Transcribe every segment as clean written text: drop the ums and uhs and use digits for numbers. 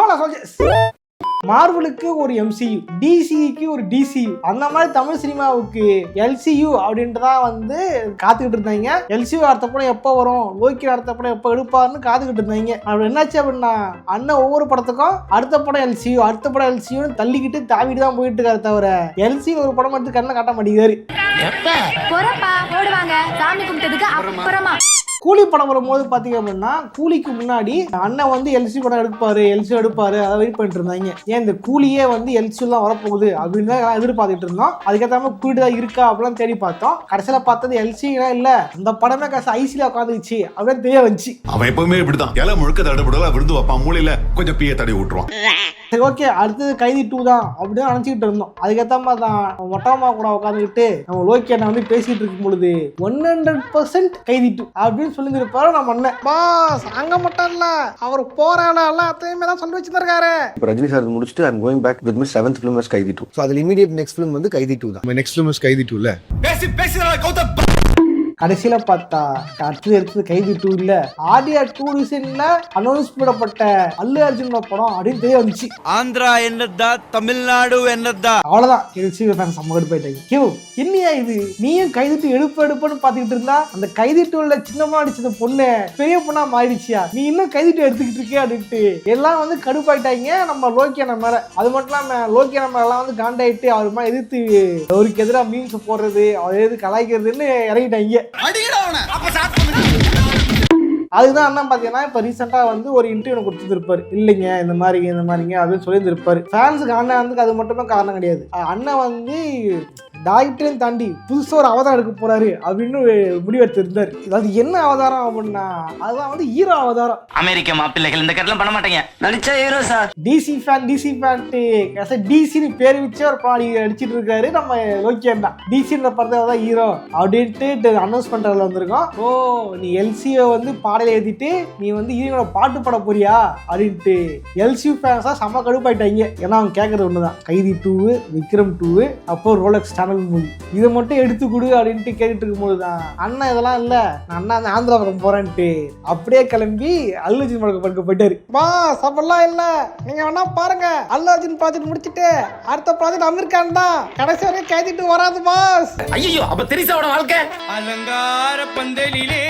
நான் சொல்றேன், மார்வலுக்கு ஒரு MCU, DCக்கு ஒரு DCU, அந்த மாதிரி தமிழ் சினிமாவுக்கு LCU அப்படின்றதான் வந்து காத்துக்கிட்டு இருந்தாங்க. LCU அடுத்த படம் எப்போ வரும், லோக்கி அடுத்த படம் எப்போ எடுப்பாருன்னு காத்துக்கிட்டு இருந்தாங்க. அப்படி என்னாச்சு அப்படின்னா அண்ணன் ஒவ்வொரு படத்துக்கும் அடுத்த படம் LCU அடுத்த படம் LCUன்னு தள்ளிக்கிட்டு தாவிட்டு தான் போயிட்டு இருக்காரு தவிர LCU ஒரு படம் எடுத்து கண்ணை காட்ட மாட்டேங்கிறாரு. கூலி படம் வரும்போது பாத்தீங்க அப்படின்னா கூலிக்கு முன்னாடி அண்ணன் வந்து LCU படம் எடுப்பாரு அதை வெயிட் பண்ணிட்டு இருந்தாங்க. ஏன் இந்த கூலியே வந்து LCU தான் வரப்போகுது அப்படின்னு தான் எதிர்பார்த்துட்டு இருந்தோம். அதுக்கேற்ற மாதிரி கூலி தான் இருக்கா அப்படிலாம் தேடி பார்த்தோம். கடைசியில பார்த்தது LCU இல்ல, அந்த படமே கடைசி ஐசில உட்காந்துச்சு அப்படின்னு தெரிய வந்துச்சு. அவன் எப்பவுமே இப்படிதான் இலை முழுக்க தடபுடலா விருந்து வைப்பான், மூலையில கொஞ்சம் பிய தடவி விட்டுருவான். சரி ஓகே, அடுத்தது கைதி 2 தான் அப்படின்னு நினைச்சுக்கிட்டு இருந்தோம். அதுக்கேற்ற மாதிரி தான் மொட்டமா கூட உட்காந்துக்கிட்டு நம்ம லோக்கி அண்ணன் வந்து பேசிட்டு இருக்கும் பொழுது 100% கைதி 2 அப்படின்னு சொல்லியிருப்பாரு நம்ம அண்ணன். பாஸ் அங்க மட்டும் இல்ல, அவர் போராட எல்லாத்தையுமே தான் சொல்லி வச்சிருக்காரு. இப்போ ரஜினி சார் முடிச்சுட்டு I'm going back with my 7th film as கைதி 2. ஸோ அதில் இமீடியட் நெக்ஸ்ட் ஃபிலிம் வந்து கைதி 2 தான். நெக்ஸ்ட் ஃபிலிம் கைதி 2 இல்ல கடைசியில பார்த்தா அடுத்தது கைதி 2 இல்ல, ஆடியா 2 ரீசன்ல அனௌன்ஸ் பண்ணப்பட்ட அல்லு அர்ஜுனோட படம் அப்படின்னு தெரிய வந்துச்சு. ஆந்திரா என்னதா, தமிழ்நாடு என்னதா, அவ்வளவுதான். LCU ஃபேன்ஸ் சம்மகட்டு போயிட்டாங்க. என்னையா இது, நீயும் கைதி 2 எடுப்புன்னு பாத்துக்கிட்டு இருந்தா அந்த கைதி 2ல சின்னமா அடிச்சது பொண்ணு பெரிய பொண்ணா மாறிடுச்சியா, நீ இன்னும் கைதி 2 எடுத்துக்கிட்டு இருக்க அப்படின்ட்டு எல்லாம் வந்து கடுப்பாயிட்டாங்க நம்ம லோக்கி அண்ணன் மேல. அது மட்டும் இல்லாம லோக்கி அண்ணன் எல்லாம் வந்து காண்டாயிட்டு அவர் மாதிரி எதிர்த்து அவருக்கு எதிராக மீம்ஸ் போடுறது, அவர் எதிர்த்து கலாய்க்கிறதுன்னு இறங்கிட்டாங்க. அதுதான் அண்ணன் பாத்தீங்கன்னா இப்ப ரீசெண்டா வந்து ஒரு இன்டர்வியூ கொடுத்துருப்பாரு. இல்லைங்க இந்த மாதிரிங்க அப்படின்னு சொல்லியிருந்திருப்பாரு. ஃபேன்ஸுக்கு அண்ணன் வந்து அது மட்டுமே காரணம் கிடையாது. அண்ணன் வந்து டாக்டரையும் தாண்டி புதுசாக ஒரு அவதாரம் எடுக்க போறாரு அப்படின்னு முடிவெடுத்து இருந்தார். அது என்ன அவதாரம் அப்படின்னா அதுதான் வந்து ஹீரோ அவதாரம். அமெரிக்க மாப்பிள்ளைகள் இந்த கட்டலாம் பண்ண மாட்டேங்க, நடிச்சா ஹீரோ சார். DC ஃபேன் டிசின்னு பேர் வச்சு ஒரு பாடி அடிச்சிட்டு இருக்காரு நம்ம லோக்கி அண்ணா. டிசின்ற படத்தை தான் ஹீரோ அப்படின்ட்டு அனௌன்ஸ் பண்றதுல வந்திருக்கோம். ஓ நீ LCU வந்து பாடல எழுதிட்டு நீ வந்து ஹீரோட பாட்டு பாட போறியா அப்படின்ட்டு LCU ஃபேன்ஸா செம்ம கடுப்பாயிட்டாங்க. ஏன்னா அவங்க கேட்கறது ஒண்ணுதான், கைதி 2, விக்ரம் 2, அப்போ ரோலக்ஸ் சேனல் மூவி இதை மட்டும் எடுத்து கொடு அப்படின்ட்டு கேட்டுட்டு இருக்கும்போது தான் அண்ணா இதெல்லாம் இல்ல, அண்ணா அந்த ஆந்திரா படம் போறேன்ட்டு அப்படியே கிளம்பி அல்லு அர்ஜுன் படம் போயிட்டாரு. பாஸ் அப்படிலாம் இல்ல, நீங்க வேணா பாருங்க, அல்லு அர்ஜுன் ப்ராஜெக்ட் முடிச்சுட்டு அடுத்த ப்ராஜெக்ட் அமீர்கான் தான், கடைசி வரைக்கும் கைதிட்டு வராது பாஸ். ஐயோ அப்ப தெரிசாவோட வாழ்க்கை அலங்கார பந்தலிலே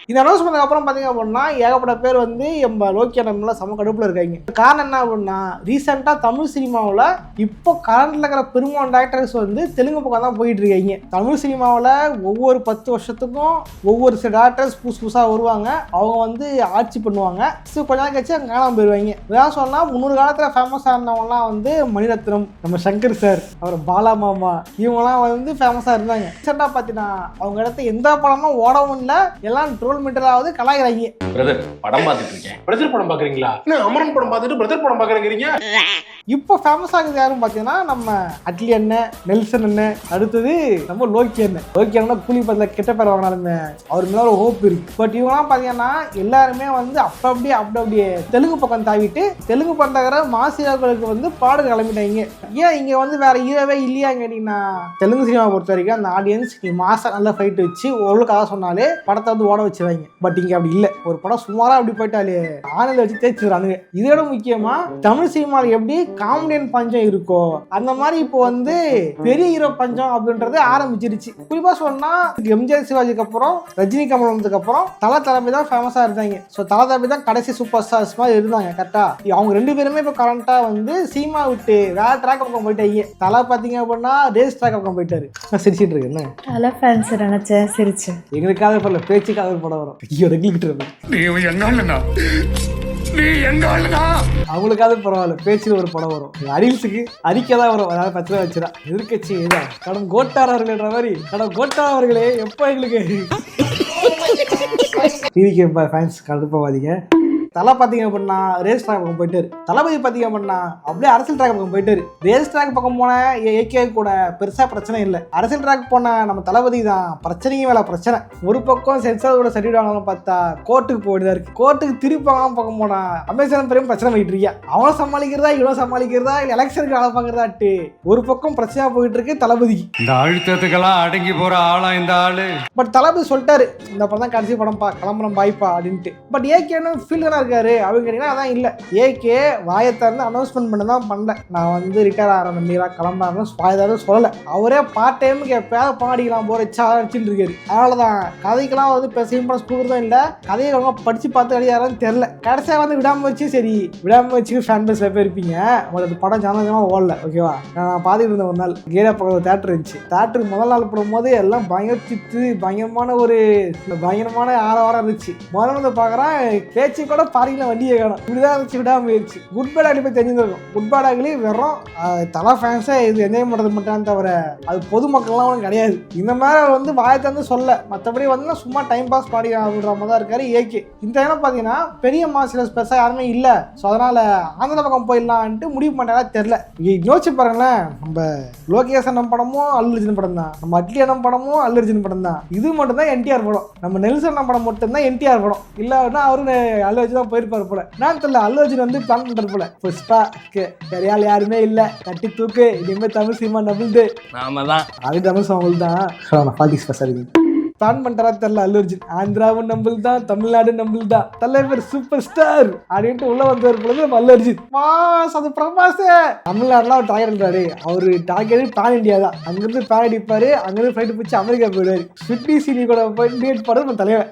இந்த அனௌன்ஸ் பண்ணதுக்கு அப்புறம் பாத்தீங்க அப்படின்னா ஏகப்பட்ட பேர் வந்து நம்ம லோக்கி அண்ணன்ல செம கடுப்புல இருக்காங்க. காரணம் என்ன அப்படின்னா ரீசெண்டா தமிழ் சினிமாவில் இப்போ கரண்ட்ல இருக்கிற பெரும்பாலான டேரக்டர்ஸ் வந்து தெலுங்கு பக்கம் தான் போயிட்டு இருக்காங்க. தமிழ் சினிமாவில் ஒவ்வொரு 10 வருஷத்துக்கும் ஒவ்வொரு சில டேரக்டர்ஸ் புதுசா வருவாங்க, அவங்க வந்து ஆட்சி பண்ணுவாங்க. ஸோ கொஞ்ச நாள் கழிச்சு அங்கே காணாமல் போயிடுவாங்க. இதான் சொன்னா 300 காலத்துல ஃபேமஸ் ஆனவங்கலாம் வந்து மணிரத்னம், நம்ம சங்கர் சார், அப்புறம் பாலா மாமா, இவங்கலாம் வந்து ஃபேமஸா இருந்தாங்க. ரீசெண்டா பாத்தீங்கன்னா அவங்க இடத்த எந்த படமும் ஓடவும் இல்லை, எல்லாம் ட்ரோல் மீட்டராவது கலாய்கிறாங்க. பிரதர் படம் பார்த்துட்டு இருக்கேன். பிரதர் படம் பாக்குறீங்களா? என்ன அமரன் படம் பார்த்துட்டு பிரதர் படம் பாக்குறீங்க? இப்போ ஃபேமஸ் ஆகுது யாரும் பார்த்தீங்கன்னா நம்ம அட்லி அண்ணன், நெல்சன் அண்ணன், அடுத்தது நம்ம லோக்கி அண்ணன். லோக்கி அண்ணன் கூலி படத்தில் கெட்ட பேர் வாங்கினாலுமே அவர் மேலே ஒரு ஹோப் இருக்கு. பட் இவங்கலாம் பார்த்தீங்கன்னா எல்லாருமே வந்து அப்படியே தெலுங்கு பக்கம் தாவிட்டு தெலுங்கு பண்றகிற மாசியாக்களுக்கு வந்து பாடு கிளம்பிட்டாங்க. ஏன் இங்க வந்து வேற ஹீரோவே இல்லையா கேட்டீங்கன்னா தெலுங்கு சினிமா பொறுத்த வரைக்கும் அந்த ஆடியன்ஸ் நீ மாசம் நல்லா ஃபைட் வச்சு ஒரு கதை சொன்னாலே படத்தை வந்து ஓட வச்சுருவாங்க. பட் இங்க அப்படி இல்லை, ஒரு படம் சுமாரா அப்படி போயிட்டாலே ஆனந்த வச்சு தேய்ச்சிடுறானுங்க. இதோட முக்கியமா தமிழ் சினிமாவில் எப்படி காமெடியன் பஞ்சம் இருக்கோ அந்த மாதிரி இப்போ வந்து பெரிய ஹீரோ பஞ்சம் அப்படின்றது ஆரம்பிச்சிருச்சு. குறிப்பா சொன்னா எம்ஜிஆர் சிவாஜிக்கு அப்புறம் ரஜினி கமல் வந்ததுக்கு அப்புறம் தளபதி தான் ஃபேமஸா இருந்தாங்க. ஸோ தளபதி தான் கடைசி சூப்பர் ஸ்டார்ஸ் மாதிரி இருந்தாங்க. கரெக்டா அவங்க 2 பேருமே இப்போ கரண்டா வந்து சீமா விட்டு வேற ட்ராக் பக்கம் போயிட்டாங்க. தலை பார்த்தீங்க அப்படின்னா ரேஸ் ட்ராக் பக்கம் போயிட்டாரு. சிரிச்சிட்டு இருக்கு என்ன தலை ஃபேன்ஸ் நினைச்சேன் சிரிச்சேன். எங்களுக்காக பல பேச்சுக்காக ஒரு படம் வரும். ஐயோ ரெகுலேட்டர் அவங்களுக்காவது பரவாயில்ல, பேச்சு ஒரு படம் வரும். அரில்ஸுக்கு அறிக்கை தான் வரும், அதாவது 10 ரூபா வச்சுதான் எதிர்கட்சி இதான் கடம் கோட்டார் அவர்கள்ன்ற மாதிரி. கடம் கோட்டார் அவர்களே எப்போ எங்களுக்கு டிவிக்கு ஃபேன்ஸ் கடுப்பவாதீங்க. தலை பார்த்தீங்க அப்படின்னா ரேஸ் ட்ராக் பக்கம் போயிட்டாரு. தளபதி பார்த்தீங்க அப்படின்னா அப்படியே அரசியல் ட்ராக் பக்கம் போயிட்டாரு. ரேஸ் ட்ராக் பக்கம் போன ஏகே கூட பெருசா பிரச்சனை இல்லை. அரசியல் ட்ராக் போன நம்ம தளபதி தான் பிரச்சனையும் வேலை பிரச்சனை. ஒரு பக்கம் சென்சாரோட சர்டிஃபிகேட் வாங்கலாம் பார்த்தா கோர்ட்டுக்கு போயிட்டு இருக்கு. கோர்ட்டுக்கு திருப்பி வாங்காம பக்கம் போனா அமேசான் பெரிய பிரச்சனை போயிட்டு இருக்கியா. அவனை சமாளிக்கிறதா இவனை சமாளிக்கிறதா இல்லை எலெக்ஷனுக்கு ஆள பாக்குறதாட்டு ஒரு பக்கம் பிரச்சனையா போயிட்டு இருக்கு தளபதிக்கு. இந்த அழுத்தத்துக்கெல்லாம் அடங்கி போற ஆளா இந்த ஆளு. பட் தளபதி சொல்லிட்டாரு இந்த படம் தான் கடைசி படம்பா கிளம்புறம் பாய்ப்பா அப்படின்ட்டு. பட் ஏகேன்னு ஃபீல் தானே இருக்காரு அவங்க கேட்டீங்கன்னா அதான் இல்லை. ஏகே வாயத்தாருந்து அனௌன்ஸ்மெண்ட் பண்ண தான் பண்ணல. நான் வந்து ரிட்டையர் ஆகிற நம்பிக்கிறா கிளம்புறாருன்னு வாயத்தாரு சொல்லலை. அவரே பார்ட் டைமுக்கு எப்பயாவது பாடிக்கலாம் போற வச்சுட்டு இருக்காரு. அதனாலதான் கதைக்கெல்லாம் வந்து சிம்பிளா ஸ்கூல் தான் இல்லை. கதையை அவங்க படிச்சு பார்த்து அடியாரான்னு தெரியல. கடைசியாக வந்து விடாம வச்சு சரி விடாம வச்சு ஃபேன் பேஸ்ல போய் இருப்பீங்க. உங்களுக்கு படம் ஜனதமா ஓடல ஓகேவா. நான் பார்த்துட்டு இருந்தேன் ஒரு நாள் கேரா பக்கம் தேட்டர் இருந்துச்சு. தேட்டருக்கு முதல் நாள் போடும்போது எல்லாம் பயங்கரித்து பயங்கரமான ஆரவாரம் இருந்துச்சு. முதல்ல வந்து பார்க்குறேன் பேச்சு கூட பாருங்களா வண்டியை காணும். இப்படிதான் இருந்துச்சு விடாம போயிடுச்சு. குட் பேட் அடி போய் தெரிஞ்சிருக்கும். குட் பேட் ஆகலி வெறும் தலை ஃபேன்ஸே இது என்ஜாய் பண்ணுறது மட்டும் தவிர அது பொதுமக்கள்லாம் ஒன்றும் கிடையாது. இந்த மாதிரி வந்து வாயத்தை சொல்ல மற்றபடி வந்து சும்மா டைம் பாஸ் பாடி அப்படின்ற மாதிரி தான் இருக்காரு ஏகே. இந்த டைம் பார்த்தீங்கன்னா பெரிய மாசில பெருசாக யாருமே இல்லை. ஸோ அதனால ஆந்திர பக்கம் போயிடலான்ட்டு முடிவு பண்ணாலே தெரில. யோசிச்சு பாருங்களேன், நம்ம லோகேஷ் அண்ணன் படமும் அல்லு அர்ஜுன் படம் தான், நம்ம அட்லி அண்ணன் படமும் அல்லு அர்ஜுன் படம் தான். இது மட்டும் தான் என்டிஆர் படம். நம்ம நெல்சன் அண்ணன் படம் மட்டும் தான் என்டிஆர் படம். இல்லைன்னா அவரு அல்லு அர்ஜுன் தான் போயிருப்பாரு போல. நான் தெரியல அல்லு அர்ஜுன் வந்து பிளான் பண்ணுறது போல. புஷ்பா சரியால் யாருமே இல்லை கட்டி தூக்கு இனிமேல் தமிழ் சினிமா நம்பிள்டு நாம தான் அது தமிழ் அவங்களுக்கு தான் ஃபார்ட்டிஸ் பர்சன்ட் பிளான் பண்றா தெரியல. அல்லு அர்ஜுன் ஆந்திராவும் நம்பிள் தான் தமிழ்நாடு நம்பிள் தான் தலைவர் சூப்பர் ஸ்டார் அப்படின்ட்டு உள்ள வந்தவர் பொழுது நம்ம அல்லு அர்ஜுன் மாஸ் அது பிரமாஸ். தமிழ்நாடுலாம் அவர் டார்கெட் இருக்காரு. அவரு டார்கெட் பேன் இந்தியா தான். அங்கிருந்து பேன் அடிப்பாரு. அங்கிருந்து ஃபிளைட் பிடிச்சி அமெரிக்கா போயிடுவாரு. ஸ்விட்டி சீனி கூட போய் டேட் பாரு நம்ம தலைவர்.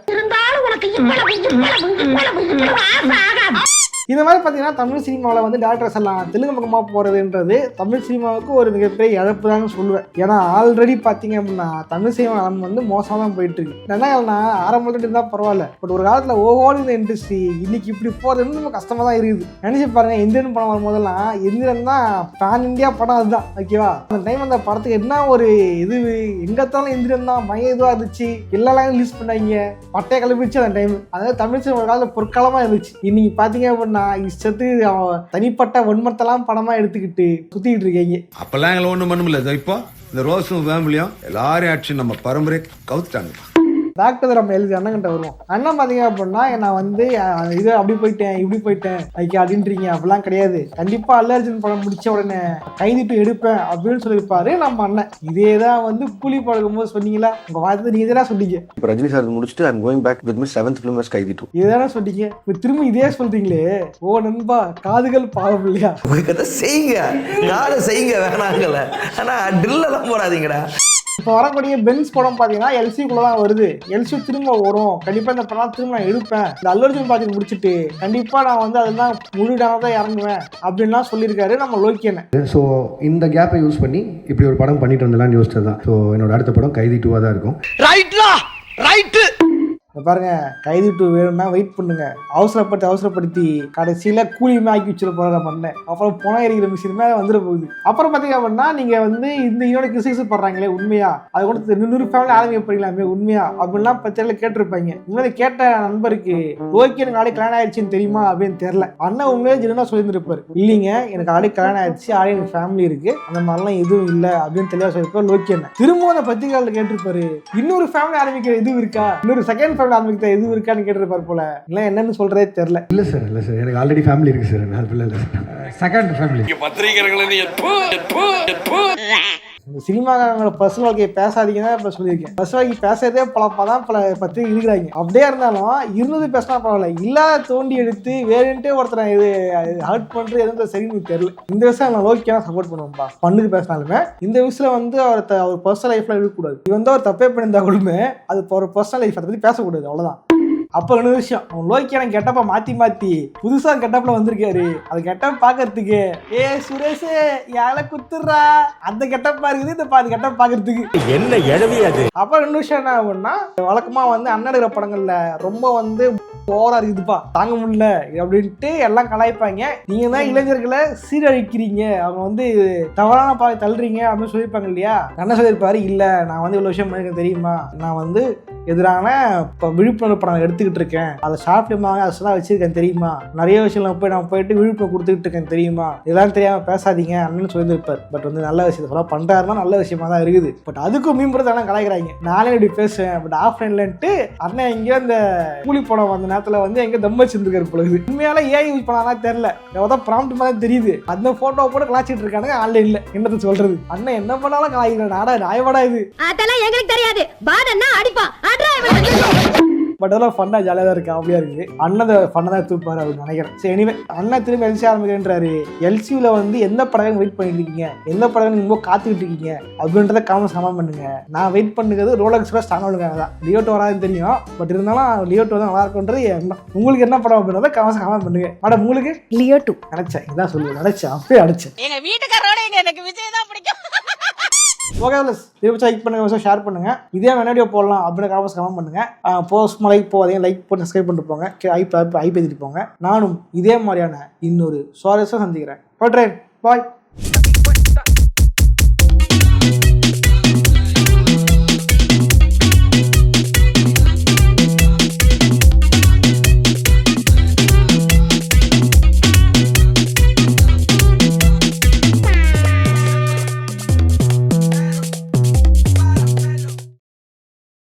இந்த மாதிரி பார்த்தீங்கன்னா தமிழ் சினிமாவில் வந்து டேரக்டர்ஸ் எல்லாம் தெலுங்கு பக்கமாக போகிறதுன்றது தமிழ் சினிமாவுக்கு ஒரு மிகப்பெரிய இழப்பு தான்னு சொல்லுவேன். ஏன்னா ஆல்ரெடி பார்த்தீங்க அப்படின்னா தமிழ் சினிமா நம்ம வந்து மோசமாக தான் போயிட்டு இருக்கு. என்னன்னா ஆரம்பத்தில் இருந்தால் பரவாயில்ல. பட் ஒரு காலத்தில் ஓஹோடு இந்த இண்டஸ்ட்ரி இன்னைக்கு இப்படி போகிறது ரொம்ப கஷ்டமாக தான் இருக்குது. நினச்சி பாருங்க, இந்தியன் படம் வரும்போதெல்லாம் இந்தியன் தான் பேன் இந்தியா படம் அதுதான் ஓகேவா. அந்த டைம் அந்த படத்துக்கு என்ன ஒரு இது எங்கத்தாலும் இந்தியன் தான் மைய இதுவாக இருந்துச்சு. எல்லாரும் ரிலீஸ் பண்ணாங்க பட்டையை கிளப்பிச்சு அந்த டைம். அதாவது தமிழ் சினிமா ஒரு காலத்தில் பொற்காலமாக இருந்துச்சு. இன்னைக்கு பார்த்தீங்க அப்படின்னா இஷ்டத்து தனிப்பட்ட வன்மத்தெல்லாம் படமா எடுத்துக்கிட்டு சுத்திக்கிட்டு இருக்கீங்க. அப்பெல்லாம் எங்களை ஒண்ணும் பண்ண முடியல. இப்போ இந்த ரோஸும் ஃபேமிலியும் எல்லாரும் ஆட்சி நம்ம பரம்பரை கவுத்துட்டாங்க. டாக்டர் நம்ம எழுதி அண்ணன்கிட்ட வருவோம். அண்ணன் பார்த்தீங்க அப்படின்னா நான் வந்து இது அப்படி போயிட்டேன் இப்படி போயிட்டேன் ஐக்கா அப்படின்றீங்க. அப்படிலாம் கிடையாது. கண்டிப்பா அல்லு அர்ஜுன் படம் முடிச்ச உடனே கைதிட்டு எடுப்பேன் அப்படின்னு சொல்லியிருப்பாரு நம்ம அண்ணன். இதே தான் வந்து கூலி பழகும் போது சொன்னீங்களா உங்க வார்த்தை நீங்க இதெல்லாம் சொன்னீங்க. இப்போ ரஜினி சார் முடிச்சுட்டு I'm going back with my 7th film as கைதி 2. இதுதானே சொன்னீங்க. இப்போ திரும்ப இதே சொல்றீங்களே. ஓ நண்பா காதுகள் பாவம் இல்லையா. செய்யுங்க நாளை செய்யுங்க வேணாங்கல்ல. ஆனா ட்ரில் எல்லாம் போடாதீங்கடா. இப்போ வரக்கூடிய பென்ஸ் படம் பார்த்தீங்கன்னா எல்சிக்குள்ள தான் வருது. எல்சி திரும்ப வரும். கண்டிப்பாக இந்த படம் திரும்ப நான் எடுப்பேன். இந்த அல்லு அர்ஜுன் பார்த்து முடிச்சுட்டு கண்டிப்பாக நான் வந்து அதெல்லாம் முழுடாக தான் இறங்குவேன் அப்படின்லாம் சொல்லியிருக்காரு நம்ம லோக்கேன. ஸோ இந்த கேப்பை யூஸ் பண்ணி இப்படி ஒரு படம் பண்ணிட்டு வந்தலான்னு யோசிச்சது தான். ஸோ என்னோட அடுத்த படம் கைதி 2 தான் இருக்கும். பாருங்க கைதி 2 வேணும்னா வெயிட் பண்ணுங்க. அவசரப்படுத்தி கடைசியில கூலியுமே ஆக்கி வச்சுட்டு போற பண்ணேன். அப்புறம் பணம் எரிக்கிற மிஷின் மேலே வந்துட போகுது. அப்புறம் பார்த்தீங்க அப்படின்னா நீங்க வந்து இந்த ஈரோட கிறிஸ்டிஸ் பண்றாங்களே உண்மையா அது கூட 200 ஃபேமிலி ஆரம்பிக்கலாமே உண்மையா அப்படின்லாம் பத்திரில கேட்டிருப்பாங்க. உண்மையில கேட்ட நண்பருக்கு ஓகே எனக்கு ஆடி கல்யாணம் ஆயிடுச்சுன்னு தெரியுமா அப்படின்னு தெரியல. அண்ணன் உண்மையிலே ஜெனுவனா சொல்லியிருந்திருப்பாரு. இல்லைங்க எனக்கு ஆடி கல்யாணம் ஆயிடுச்சு ஆடி எனக்கு ஃபேமிலி இருக்கு அந்த மாதிரிலாம் எதுவும் இல்லை அப்படின்னு தெளிவா சொல்லியிருப்பாரு லோக்கேன. திரும்ப அந்த பத்திரிகையாளர் கேட்டிருப்பாரு இன்னொரு ஃபேமிலி ஆரம்பிக்கிற இது இருக்கா இன்னொரு செகண்ட் ஆரம்பிக்கிற எது இருக்கான்னு கேட்டிருப்பாரு போல. இல்லை என்னன்னு சொல்றதே தெரியல. இல்லை சார் எனக்கு ஆல்ரெடி ஃபேமிலி இருக்கு சார். இல்லை செகண்ட் ஃபேமிலி. சினிமாக்காரங்களோட பர்சனல் வாழ்க்கையை பேசாதீங்கன்னா இப்போ சொல்லியிருக்கேன். பர்சனல் வாழ்க்கை பேசுறதே பலப்பதான் பல பற்றி இருக்கிறாங்க. அப்படியே இருந்தாலும் இருந்தது பேசினா பரவாயில்ல. இல்லாத தோண்டி எடுத்து வேறுன்ட்டே ஒருத்தர் இது ஹர்ட் பண்ணுறது எதுவும் சரின்னு தெரியல. இந்த விஷயம் நான் லோக்கியா சப்போர்ட் பண்ணுவோம்ப்பா. பண்ணுக்கு பேசினாலுமே இந்த விஷயம் வந்து அவர் பர்சனல் லைஃப்ல இருக்கக்கூடாது. இது வந்து அவர் தப்பே பண்ணியிருந்தா கூடமே அது ஒரு பர்சனல் லைஃப் அதை பற்றி பேசக்கூடாது அவ்வளோதான். அப்போ இன்னொரு விஷயம் அவன் லோக்கியான கெட்டப்ப மாற்றி புதுசா கெட்டப்ல வந்திருக்காரு. அது கெட்டப் பாக்குறதுக்கு சுரேஷ் யார குத்துறா அந்த கெட்டப்பா இருக்குது. இந்த பாதி கெட்டப் பாக்குறதுக்கு என்ன எழவியாது. அப்புறம் இன்னொரு விஷயம் என்ன ஆகும்னா வழக்கமா வந்து அண்ணன் எடுக்கிற படங்கள்ல ரொம்ப வந்து ஓவரா இருக்குதுப்பா தாங்க முடியல அப்படின்ட்டு எல்லாம் கலாய்ப்பாங்க. நீங்க தான் இளைஞர்களை சீரழிக்கிறீங்க அவங்க வந்து தவறான பாதை தள்ளுறீங்க அப்படின்னு சொல்லியிருப்பாங்க இல்லையா. என்ன சொல்லியிருப்பாரு இல்ல நான் வந்து இவ்வளவு விஷயம் எனக்கு தெரியுமா நான் வந்து எதிரான இப்போ விழிப்புணர்வு படம் எடுத்துக்கிட்டு இருக்கேன், அதை ஷார்ட் ஃபிலிமாக அதெல்லாம் வச்சிருக்கேன் தெரியுமா, நிறைய விஷயம் நான் போயிட்டு விழிப்புணர்வு கொடுத்துக்கிட்டு இருக்கேன் தெரியுமா, இதெல்லாம் தெரியாமல் பேசாதீங்க அண்ணன் சொல்லியிருப்பார். பட் வந்து நல்ல விஷயத்தை சொல்ல பண்ணுறாருன்னா நல்ல விஷயமா தான் இருக்குது. பட் அதுக்கும் மீன்படுத்தாலும் கலாய்க்கிறாங்க. நானே இப்படி பேசுவேன் பட் ஆஃப்லைன்லன்ட்டு அண்ணன் எங்கேயோ இந்த கூலி படம் வந்த நேரத்தில் வந்து எங்கே தம் வச்சிருந்துருக்காரு பொழுது. உண்மையால ஏன் யூஸ் பண்ணானா தெரியல, ஏதாவது ப்ராம்ப்ட் மாதிரி தெரியுது. அந்த போட்டோ போட்டு கலாச்சிட்டு இருக்கானுங்க ஆன்லைன்ல. என்னது சொல்றது, அண்ணன் என்ன பண்ணாலும் கலாய்க்கிறான். நாடா நாயவாடா இது, அதெல்லாம் எங்களுக்கு தெரியாது. பாதன்னா அடிப்பா பட் அதெல்லாம் ஃபன்னா ஜாலியாக தான் இருக்கு, அப்படியா இருக்குது. அண்ணதை ஃபன்னா தான் தூப்பாரு அப்படின்னு நினைக்கிறேன். சரி, எனிவே அண்ணா திரும்பி எல்சி ஆரம்பிக்கிறேன்றாரு. எல்சியூல வந்து எந்த படம் வெயிட் பண்ணிட்டு இருக்கீங்க, எந்த படம் ரொம்ப காத்துக்கிட்டு இருக்கீங்க அப்படின்றத கமெண்ட்ஸ் பண்ணுங்க. நான் வெயிட் பண்ணுறது ரோலக்ஸோட ஸ்டாண்ட் அவுட்டுக்காக தான். லியோட்டோ வராதுன்னு தெரியும், பட் இருந்தாலும் லியோட்டோ தான் நல்லா இருக்குன்றது என்ன. உங்களுக்கு என்ன படம் அப்படின்றத கமெண்ட் பண்ணுங்க. மேடம் உங்களுக்கு லியோ 2 நினைச்சேன், இதான் சொல்லுவேன், நினைச்சேன், அப்பயே அடிச்சேன். எங்க வீட்டுக்காரோட எனக்கு விஜய் தான் பிடிக்கும். ஓகே, லைக் பண்ணுங்க, ஷேர் பண்ணுங்க. இதே வீடியோ போடலாம் அப்படின்னு கமெண்ட் பண்ணுங்க. போஸ்ட் லைக் போகாதீங்க, லைக் போட்டு சப்ஸ்கிரைப் பண்ணிட்டு போங்க, ஐ பேசிட்டு போங்க. நானும் இதே மாதிரியான இன்னொரு சுவாரஸ்யம் சந்திக்கிறேன். பாய்.